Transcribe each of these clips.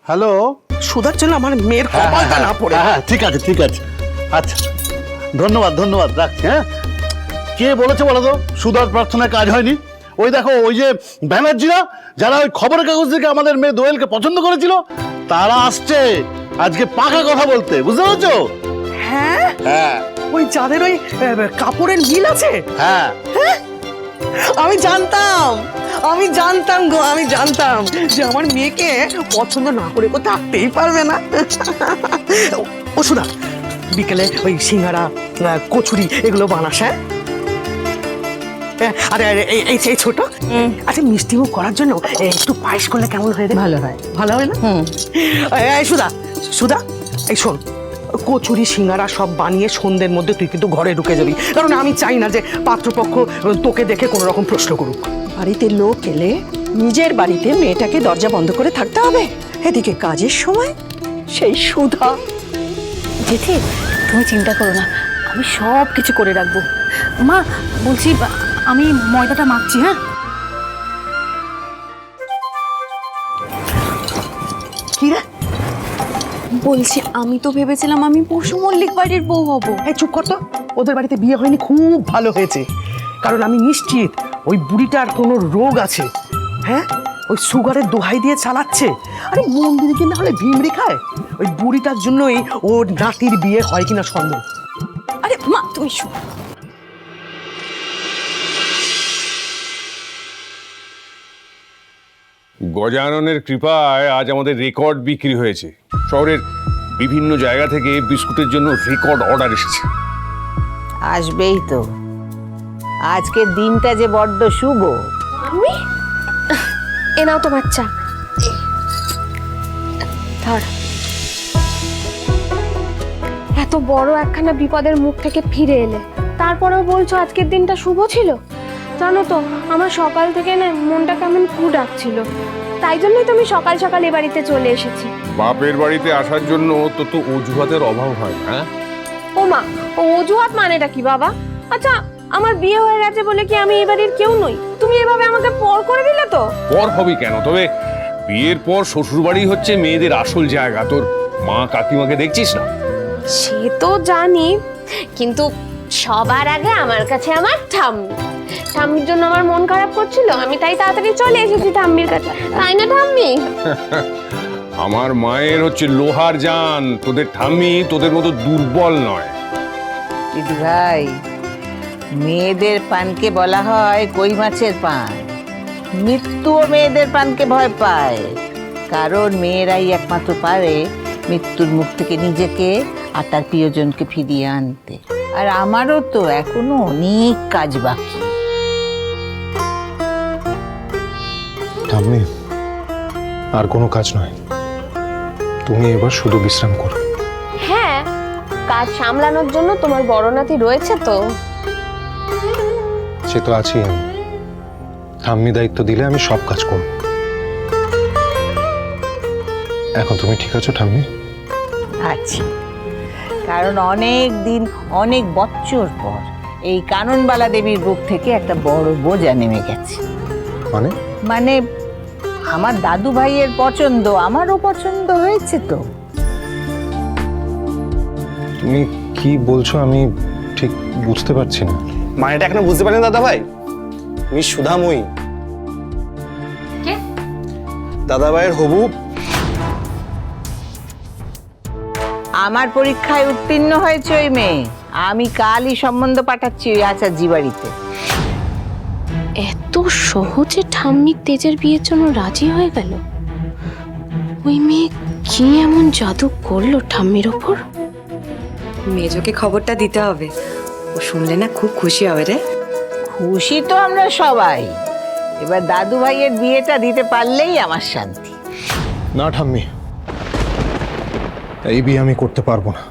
Hello. সুধার জন্য আমার মেয়ের কপালটা না পড়ে। হ্যাঁ ঠিক আছে ঠিক আছে। আচ্ছা ধন্যবাদ ধন্যবাদ, রাখছি। হ্যাঁ, কে বলেছে বলো তো সুধার প্রার্থনায় কাজ হয়নি? ওই দেখো, ওই যে ব্যানার্জিরা, যারা ওই খবরের কাগজ থেকে আমাদের মেয়ে দোয়েলকে পছন্দ করেছিল, তারা আসছে আজকে পাকা কথা বলতে, বুঝতে পারছো? হ্যাঁ হ্যাঁ ওই যাদের ওই কাপড়ের মিল আছে। হ্যাঁ। আমি জানতাম গো, আমি জানতাম যে আমার মেয়েকে পছন্দ না করে কোথাও থাকতেই পারবে না। ও সুধা, বিকেলে ওই সিঙ্গারা কচুরি এগুলো বানাস? হ্যাঁ, আরে আরে এই ছোট, আচ্ছা মিষ্টি মুখ করার জন্য একটু পায়েস করলে কেমন হয় রে? ভালো হয়। ভালো হয় না? এই সুধা সুধা, এই শোন, কচুরি সিঙ্গারা সব বানিয়ে সন্ধ্যের মধ্যে তুই কিন্তু ঘরে ঢুকে যাবি, কারণ আমি চাই না যে পাত্রপক্ষ তোকে দেখে কোনো রকম প্রশ্ন করুক। বাড়িতে লোক এলে নিজের বাড়িতে মেয়েটাকে দরজা বন্ধ করে থাকতে হবে, এদিকে কাজের সময় সেই সুধা। জেঠি তুমি চিন্তা করো না, আমি সব কিছু করে রাখবো। মা বলছি, আমি ময়দাটা মাখছি। হ্যাঁ কি রে? বলছি, আমি তো ভেবেছিলাম আমি পশু মল্লিক বাড়ির বউ হব। এই চুপ কর তো, ওদের বাড়িতে বিয়ে হয়নি, খুব ভালো হয়েছে, কারণ আমি নিশ্চিত ওই বুড়িটার কোনো রোগ আছে। হ্যাঁ, ওই সুগারের দোহাই দিয়ে চালাচ্ছে। আরে মন্দিরে কি না হলে ভিমড়ি খায়? ওই বুড়িটার জন্যই ওর নাতির বিয়ে হয় কিনা সন্দেহ। আরে মা তুমি গজাননের কৃপায় আজ আমাদের রেকর্ড বিক্রি হয়েছে। শহরের বিভিন্ন জায়গা থেকে বিস্কুটের জন্য রেকর্ড অর্ডার এসেছে। আসবেই তো, আজকের দিনটা যে বড্ড শুভ। আমি এ নাও তোমার চা। ধর, এত বড় একখানা বিপদের মুখ থেকে ফিরে এলে, তারপরেও বলছো আজকের দিনটা শুভ ছিল। জানো তো, আমার সকাল থেকে না মনটা কেমন কু ডাকছিল, তাই জন্যই তো আমি সকাল সকাল এ বাড়িতে চলে এসেছি। বাপের বাড়িতে আসার জন্য তো অজুহাতের অভাব হয় না। ও মা, ও অজুহাত মানেটা কি বাবা? আচ্ছা, আমার বিয়ে হয়ে গেছে বলে কি আমি এই বাড়ির কেউ নই? তুমি এভাবে আমাকে পর করে দিলে তো। পর হবি কেন? তবে বিয়ের পর শ্বশুর বাড়ি হচ্ছে মেয়েদের আসল জায়গা। তোর মা কাকিমাকে দেখছিস না? সে তো জানি, কিন্তু সবার আগে আমার কাছে আমার ঠাম্মি। ঠাম্মির জন্য আমার মন খারাপ করছিল, আমি তাই তাড়াতাড়ি চলে এসেছি ঠাম্মির কাছে, তাই না ঠাম্মি? আমার মায়ের হচ্ছে লোহার জান, তোদের ঠাম্মি তোদের মতো দুর্বল নয়। দিদি ভাই, মেয়েদের পানকে বলা হয় কই মাছের পান। মৃত্যুও মেয়েদের পানকে ভয় পায়, কারণ মেয়েরাই একমাত্র পারে মৃত্যুর মুখ থেকে নিজেকে আর তার প্রিয়জনকে ফিরিয়ে আনতে। আর আমারও তো এখনো অনেক কাজ বাকি। ঠাম্মি, আর কোনো কাজ নয়, তুমি এবার শুধু বিশ্রাম করো। হ্যাঁ, কাজ সামলানোর জন্য তোমার বড় নাতি রয়েছে তো। সে তো আছি আমি, ঠাম্মি দায়িত্ব দিলে আমি সব কাজ করব। এখন তুমি ঠিক আছো ঠাম্মি? আছি, কারণ অনেক দিন অনেক বছর পর এই কাননবালা দেবীর বুক থেকে একটা বড় বোঝা নেমে গেছে। মানে? মানে আমার দাদু ভাইয়ের পছন্দ আমারও পছন্দ হয়েছে তো। তুমি কি বলছো আমি ঠিক বুঝতে পারছি না। মানেটা এখনো বুঝতে পারেন দাদা ভাই? মিস সুধাময়ী, কে? দাদা ভাইয়ের হবু। আমার পরীক্ষায় উত্তীর্ণ হয়েছে ওই মেয়ে, আমি কালই সম্বন্ধ পাঠাচ্ছি ওই আচার্যি বাড়িতে। এত সহজে ঠাম্মির তেজের বিয়ের জন্য রাজি হয়ে গেল? ওই মেয়ে কি এমন জাদু করলো ঠাম্মির ওপর? মেজোকে খবরটা দিতে হবে, ও শুনলে না খুব খুশি হবে রে। খুশি তো আমরা সবাই, এবার দাদু ভাইয়ের বিয়েটা দিতে পারলেই আমার শান্তি। না ঠাম্মি, এই বিয়ে আমি করতে পারবো না।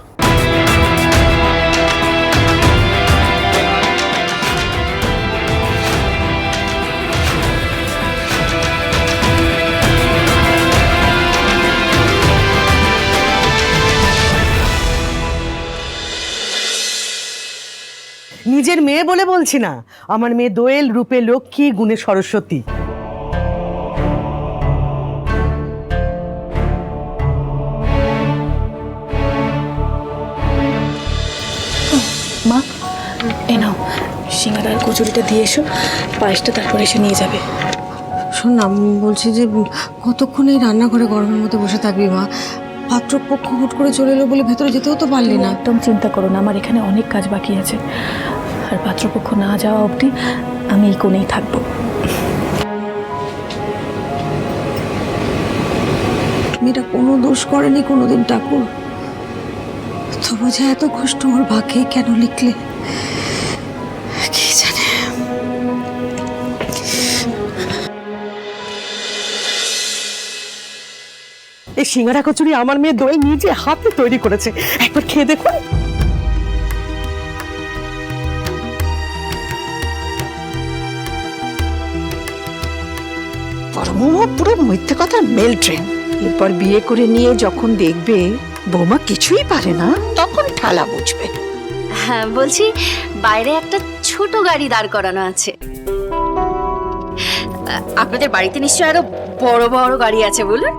নিজের মেয়ে বলে বলছি না, আমার মেয়ে দোয়েল রূপে লক্ষ্মী, গুণে সরস্বতী। কচুরিটা দিয়ে এসো, পায়েসটা তারপরে এসে নিয়ে যাবে। শোন না, বলছি যে কতক্ষণ এই রান্নাঘরে গরমের মধ্যে বসে থাকবি মা? পাত্রপক্ষ হুট করে চলে এলো বলে ভেতরে যেতেও তো পারলি না। একদম চিন্তা করো না, আমার এখানে অনেক কাজ বাকি আছে। আর পাত্রপক্ষ না যাওয়া অবধি আমি এই কোণেই থাকবো। মেয়েটা কোনো দোষ করেনি কোনোদিন ঠাকুর, তবু যে এত কষ্ট ওর ভাগ্যে কেন লিখলে কি জানে। এই সিঙ্গারা কচুরি আমার মেয়ে দই নিজে হাতে তৈরি করেছে, একবার খেয়ে দেখুন। বড় পুরো মিথ্যে কথার মেল ট্রেন। এরপর বিয়ে করে নিয়ে যখন দেখবে বৌমা কিছুই পারে না, তখন ঠালা বুঝবে। হ্যাঁ, বলছি বাইরে একটা ছোট গাড়ি দাঁড় করানো আছে। আপনাদের বাড়িতে নিশ্চয়ই আরো বড় বড় গাড়ি আছে বলুন।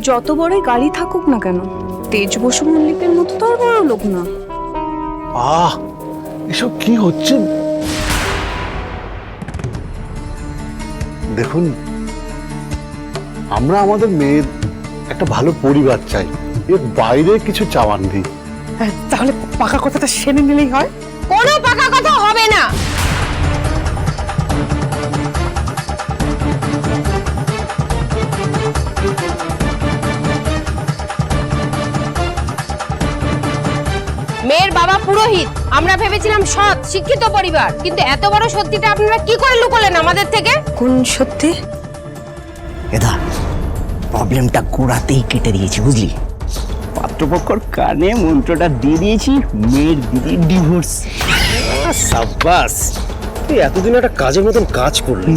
যত বড়ই গাড়ি থাকুক না কেন, তেজ বসু মল্লিকের মতো তো আর বড় লোক না। এসব কি হচ্ছে? দেখুন, আমরা আমাদের মেয়ের একটা ভালো পরিবার চাই, এর বাইরে কিছু চাওয়ার নেই। তাহলে পাকা কথাটা সেরে নিলেই হয়। কোনো পাকা কথা হবে না। মেয়ের বাবা পুরোহিত, আমরা ভেবেছিলাম সৎ শিক্ষিত পরিবার, কিন্তু এত বড় সত্যিটা আপনারা কি করে লুকোলেন আমাদের থেকে? কোন সত্যি? এদা প্রবলেমটা গোড়াতেই কেটে দিয়েছি, বুঝলি? পাত্রপক্ষর কানে মন্ত্রটা দিয়ে দিয়েছি, মেয়ের দিদি ডিভোর্স। সাব্বাস, তুই এতদিন একটা কাজের মতন কাজ করলি,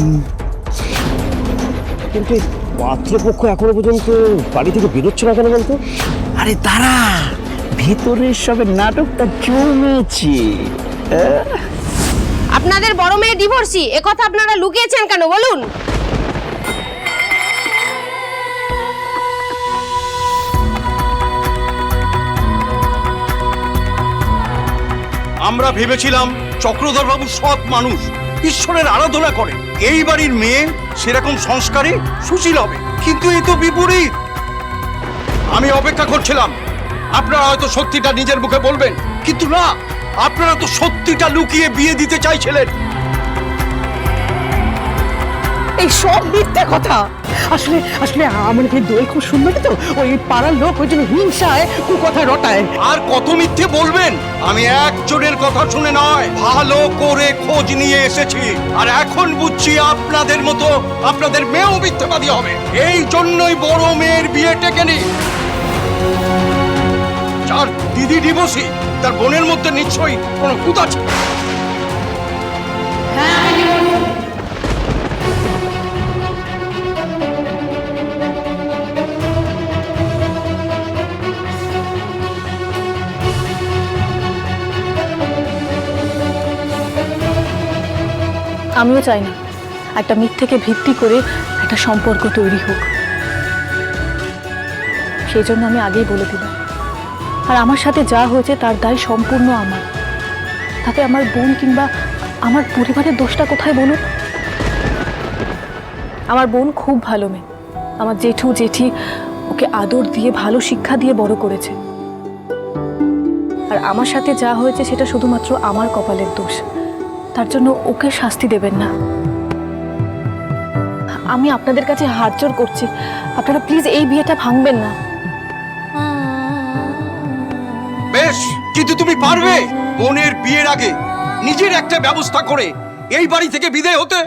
কিন্তু পাত্রপক্ষ এখনো পর্যন্ত বাড়ি থেকে বেরোচ্ছে না কেন বলতো? আরে তারা ভেতরের সবে নাটকটা জমেছে। আপনাদের বড় মেয়ে ডিভোর্সি, একথা আপনারা লুকিয়েছেন কেন বলুন? আমরা ভেবেছিলাম চক্রধর বাবু সৎ মানুষ, ঈশ্বরের আরাধনা করে, এই বাড়ির মেয়ে সেরকম সংস্কারী সুশীল হবে, কিন্তু এই তো বিপরীত। আমি অপেক্ষা করছিলাম আপনারা হয়তো সত্যিটা নিজের মুখে বলবেন, কিন্তু না, আপনারা তো সত্যিটা লুকিয়ে বিয়ে দিতে চাইছিলেন। এই সব মিথ্যে কথা। আসলে আসলে আমার মেয়ে দই খুব সুন্দর তো, ওই পাড়ার লোক ওই জন্য হিংসায় কথা রটায়। আর কত মিথ্যে বলবেন? আমি একজনের কথা শুনে নয়, ভালো করে খোঁজ নিয়ে এসেছি, আর এখন বুঝছি আপনাদের মতো আপনাদের মেয়েও মিথ্যাবাদী হবে। এই জন্যই বড় মেয়ের বিয়ে টেকেনি। যার দিদি ডিভোর্সি, তার বোনের মধ্যে নিশ্চয়ই কোনো খুঁত আছে। আমিও চাই না একটা মিথ্যেকে ভিত্তি করে একটা সম্পর্ক তৈরি হোক। সেই জন্য আমি আগেই বলে দিলাম, আর আমার সাথে যা হয়েছে তার দায় সম্পূর্ণ আমার। তাতে আমার বোন কিংবা আমার পরিবারের দোষটা কোথায় বলুন? আমার বোন খুব ভালো মেয়ে, আমার জেঠু জেঠি ওকে আদর দিয়ে ভালো শিক্ষা দিয়ে বড় করেছে। আর আমার সাথে যা হয়েছে সেটা শুধুমাত্র আমার কপালের দোষ, তার জন্য ওকে শাস্তি দেবেন না। আমি আপনাদের কাছে হাত জোড় করছি, আপনারা প্লিজ এই বিয়েটা ভাঙবেন না। বেশ, কিন্তু তুমি পারবে বোনের বিয়ের আগে নিজের একটা ব্যবস্থা করে এই বাড়ি থেকে বিদায় হতে?